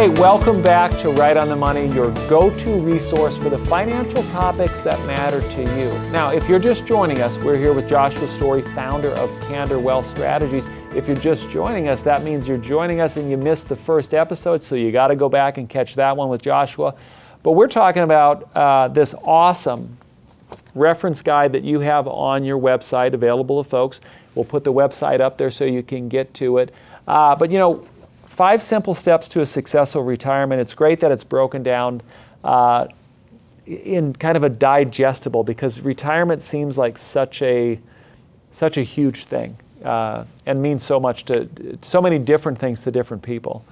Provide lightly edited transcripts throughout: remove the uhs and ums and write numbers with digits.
Hey, welcome back to Right on the Money, your go-to resource for the financial topics that matter to you. Now, if you're just joining us, we're here with Joshua Storey, founder of Candor Wealth Strategies. If you're just joining us, that means you're joining us and you missed the first episode, so you got to go back and catch that one with Joshua. But we're talking about this awesome reference guide that you have on your website available to folks. We'll put the website up there so you can get to it. But you know, 5 simple steps to a successful retirement. It's great that it's broken down in kind of a digestible, because retirement seems like such a huge thing and means so much to so many different things to different people.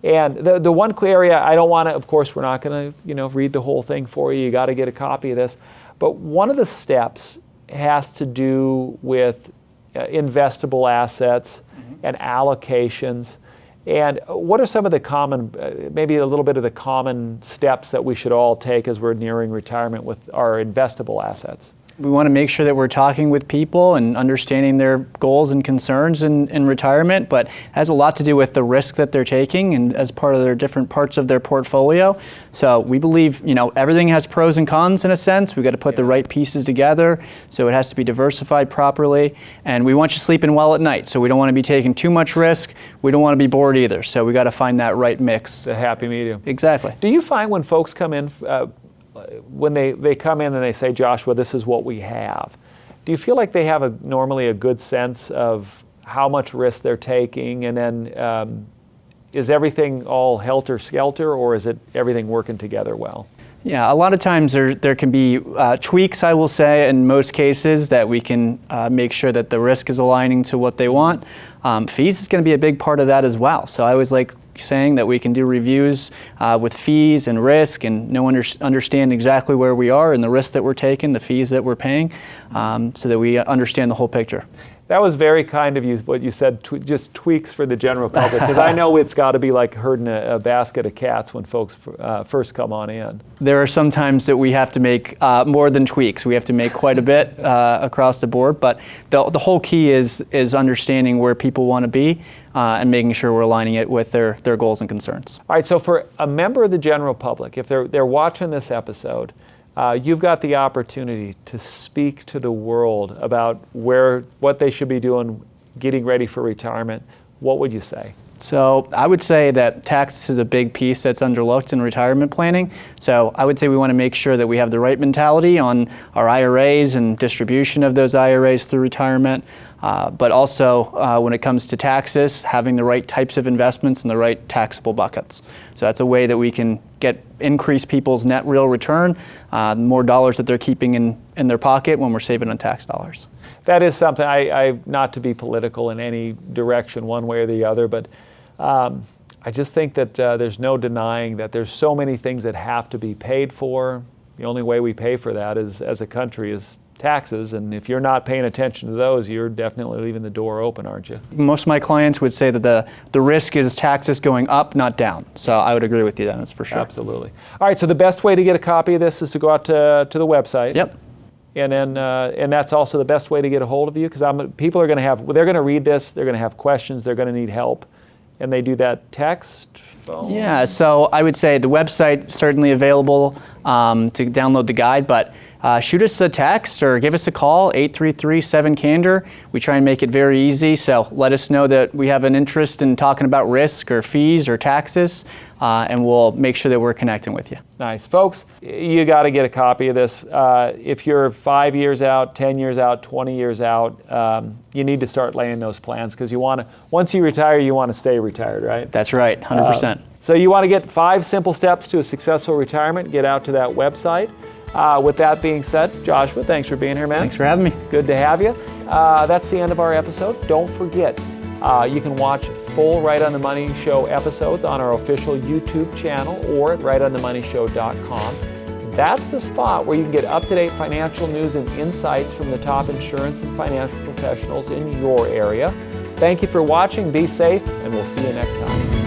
And the one area I don't want to, of course, we're not going to read the whole thing for you. You got to get a copy of this. But one of the steps has to do with investable assets and allocations. And what are some of the common, maybe a little bit of the common steps that we should all take as we're nearing retirement with our investable assets? We want to make sure that we're talking with people and understanding their goals and concerns in retirement, but it has a lot to do with the risk that they're taking and as part of their different parts of their portfolio. So we believe, everything has pros and cons in a sense. We've got to put the right pieces together, so it has to be diversified properly. And we want you sleeping well at night, so we don't want to be taking too much risk. We don't want to be bored either, so we got to find that right mix. The happy medium. Exactly. Do you find when folks come in, when they come in and they say, Joshua, this is what we have, do you feel like they have normally a good sense of how much risk they're taking, and then is everything all helter-skelter, or is it everything working together well? Yeah, a lot of times there can be tweaks, I will say, in most cases, that we can make sure that the risk is aligning to what they want. Fees is going to be a big part of that as well. So I always like saying that we can do reviews with fees and risk and understand exactly where we are and the risks that we're taking, the fees that we're paying, so that we understand the whole picture. That was very kind of you, what you said, just tweaks for the general public, because I know it's got to be like herding a basket of cats when folks first come on in. There are some times that we have to make more than tweaks. We have to make quite a bit across the board, but the whole key is understanding where people want to be and making sure we're aligning it with their goals and concerns. All right, so for a member of the general public, if they're watching this episode, you've got the opportunity to speak to the world about what they should be doing, getting ready for retirement. What would you say? So I would say that taxes is a big piece that's underlooked in retirement planning. So I would say we want to make sure that we have the right mentality on our IRAs and distribution of those IRAs through retirement. But also when it comes to taxes, having the right types of investments and the right taxable buckets. So that's a way that we can increase people's net real return, more dollars that they're keeping in their pocket when we're saving on tax dollars. That is something, I not to be political in any direction one way or the other, but I just think that there's no denying that there's so many things that have to be paid for. The only way we pay for that is, as a country, is taxes, and if you're not paying attention to those, you're definitely leaving the door open, aren't you? Most of my clients would say that the risk is taxes going up, not down. So I would agree with you, Dennis, for sure. Absolutely. All right, so the best way to get a copy of this is to go out to the website. Yep. And then, and that's also the best way to get a hold of you, because people are going to they're going to read this, they're going to have questions, they're going to need help, and they do that text, phone. Yeah, so I would say the website certainly available to download the guide, but shoot us a text or give us a call, 833-7-CANDOR. We try and make it very easy, so let us know that we have an interest in talking about risk or fees or taxes, and we'll make sure that we're connecting with you. Nice. Folks, you got to get a copy of this. If you're 5 years out, 10 years out, 20 years out, you need to start laying those plans, because once you retire, you want to stay retired, right? That's right, 100%. So you want to get 5 simple steps to a successful retirement, get out to that website. With that being said, Joshua, thanks for being here, man. Thanks for having me. Good to have you. That's the end of our episode. Don't forget, you can watch full Right on the Money Show episodes on our official YouTube channel or at rightonthemoneyshow.com. That's the spot where you can get up-to-date financial news and insights from the top insurance and financial professionals in your area. Thank you for watching. Be safe, and we'll see you next time.